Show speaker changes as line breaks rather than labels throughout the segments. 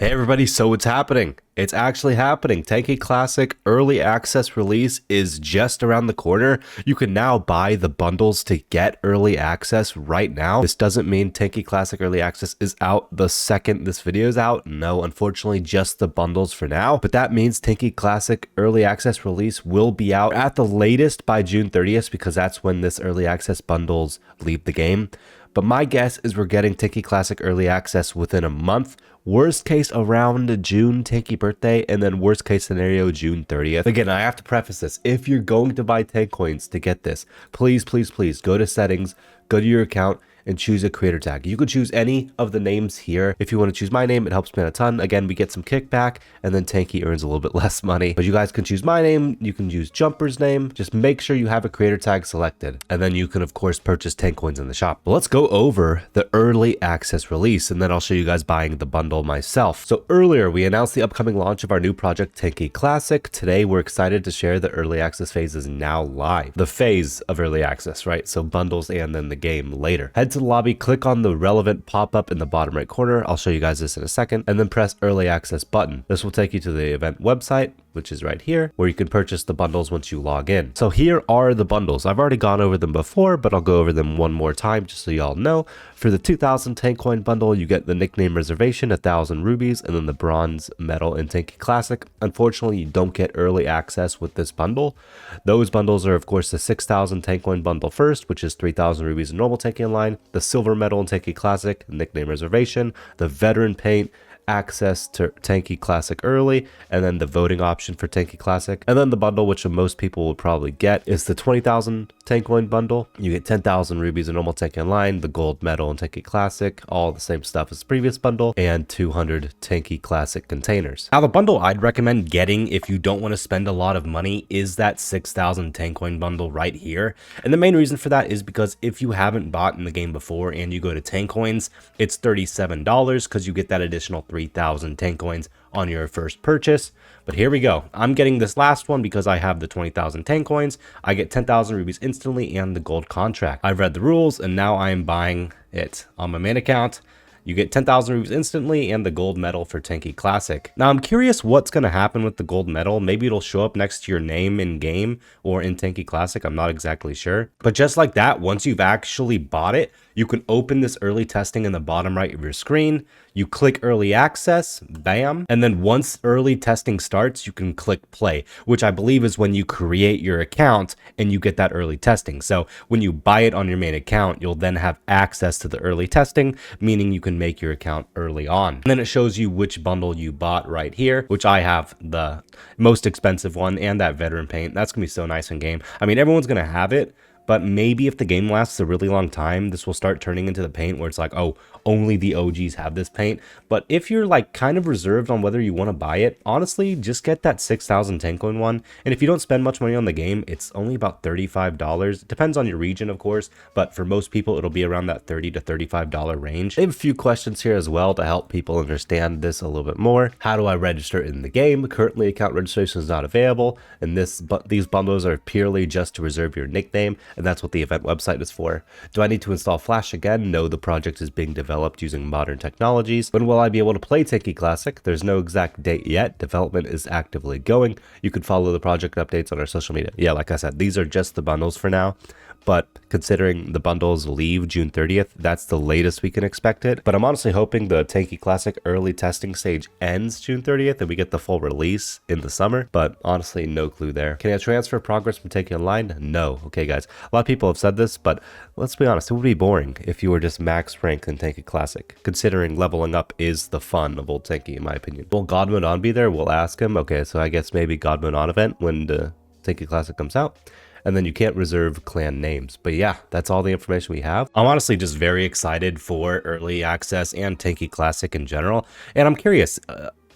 Hey everybody, so it's happening. It's actually happening. Tanki Classic Early Access release is just around the corner. You can now buy the bundles to get early access right now. This doesn't mean Tanki Classic Early Access is out the second this video is out. No, unfortunately, just the bundles for now. But that means Tanki Classic Early Access release will be out at the latest by June 30th because that's when this early access bundles leave the game. But my guess is we're getting Tanki Classic Early Access within a month. Worst case around June Tanki birthday, and then worst case scenario June 30th. Again, I have to preface this. If you're going to buy Tank coins to get this, please go to settings, go to your account, and choose a creator tag. You could choose any of the names here. If you want to choose my name, it helps me out a ton. Again, we get some kickback, and then Tanki earns a little bit less money. But you guys can choose my name, you can use Jumper's name. Just make sure you have a creator tag selected. And then you can, of course, purchase Tank coins in the shop. But let's go over the early access release, and then I'll show you guys buying the bundle myself. So earlier, we announced the upcoming launch of our new project, Tanki Classic. Today, we're excited to share the early access phase is now live. The phase of early access, right? So bundles and then the game later. Head to the lobby, click on the relevant pop-up in the bottom right corner. I'll show you guys this in a second, and then press early access button. This will take you to the event website, which is right here, where you can purchase the bundles once you log in. So here are the bundles. I've already gone over them before, but I'll go over them one more time just so y'all know. For the 2000 Tank coin bundle, you get the nickname reservation, 1000 rubies, and then the bronze medal in Tanki Classic. Unfortunately, you don't get early access with this bundle. Those bundles are, of course, the 6000 Tank coin bundle first, which is 3000 rubies in normal Tanki Online, the silver medal in Tanki Classic, nickname reservation, the veteran paint, access to Tanki Classic early, and then the voting option for Tanki Classic. And then the bundle, which most people will probably get, is the 20,000 Tank coin bundle. You get 10,000 rubies in normal Tanki Online, the gold medal in Tanki Classic, all the same stuff as the previous bundle, and 200 Tanki Classic containers. Now, the bundle I'd recommend getting if you don't want to spend a lot of money is that 6,000 Tank coin bundle right here. And the main reason for that is because if you haven't bought in the game before and you go to Tank coins, it's $37 because you get that additional 3,000 Tank coins on your first purchase. But here we go. I'm getting this last one because I have the 20,000 Tank coins. I get 10,000 rubies instantly and the gold contract. I've read the rules and now I am buying it on my main account. You get 10,000 rubies instantly and the gold medal for Tanki Classic. Now, I'm curious what's going to happen with the gold medal. Maybe it'll show up next to your name in game or in Tanki Classic. I'm not exactly sure. But just like that, once you've actually bought it, you can open this early testing in the bottom right of your screen. You click early access, bam. And then once early testing starts, you can click play, which I believe is when you create your account and you get that early testing. So when you buy it on your main account, you'll then have access to the early testing, meaning you can make your account early on. And then it shows you which bundle you bought right here, which I have the most expensive one and that veteran paint. That's gonna be so nice in game. I mean, everyone's gonna have it, but maybe if the game lasts a really long time, this will start turning into the paint where it's like, oh, only the OGs have this paint. But if you're like kind of reserved on whether you want to buy it, honestly, just get that 6,000 Tank coin one. And if you don't spend much money on the game, it's only about $35. It depends on your region, of course, but for most people, it'll be around that $30 to $35 range. I have a few questions here as well to help people understand this a little bit more. How do I register in the game? Currently, account registration is not available, and these bundles are purely just to reserve your nickname, and that's what the event website is for. Do I need to install Flash again? No, the project is being developed using modern technologies. When will I be able to play Tanki Classic? There's no exact date yet. Development is actively going. You can follow the project updates on our social media. Yeah, like I said, these are just the bundles for now. But considering the bundles leave June 30th, that's the latest we can expect it. But I'm honestly hoping the Tanki Classic early testing stage ends June 30th and we get the full release in the summer. But honestly, no clue there. Can I transfer progress from Tanki Online? No. Okay, guys. A lot of people have said this, but let's be honest, it would be boring if you were just max rank in Tanki Classic, considering leveling up is the fun of old Tanki, in my opinion. Will God Mode On be there? We'll ask him. Okay, so I guess maybe God Mode On event when the Tanki Classic comes out. And then you can't reserve clan names. But yeah, that's all the information we have. I'm honestly just very excited for early access and Tanki Classic in general. And I'm curious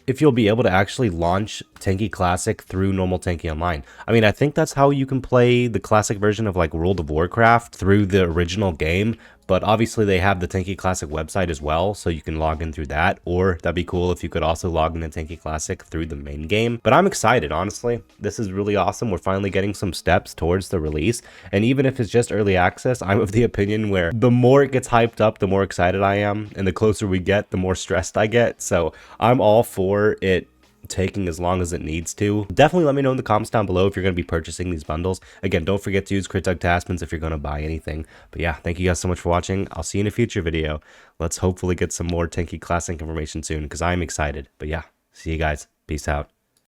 if you'll be able to actually launch Tanki Classic through normal Tanki Online. I mean, I think that's how you can play the classic version of like World of Warcraft through the original game, But obviously they have the Tanki Classic website as well, so you can log in through that, or that'd be cool if you could also log into Tanki Classic through the main game. But I'm excited, honestly. This is really awesome. We're finally getting some steps towards the release, and even if it's just early access, I'm of the opinion where the more it gets hyped up, the more excited I am, and the closer we get, the more stressed I get. So I'm all for it taking as long as it needs to. Definitely let me know in the comments down below if you're going to be purchasing these bundles. Again, don't forget to use Taspens if you're going to buy anything. But yeah, thank you guys so much for watching. I'll see you in a future video. Let's hopefully get some more Tanki Classic information soon, because I'm excited. But yeah, see you guys. Peace out.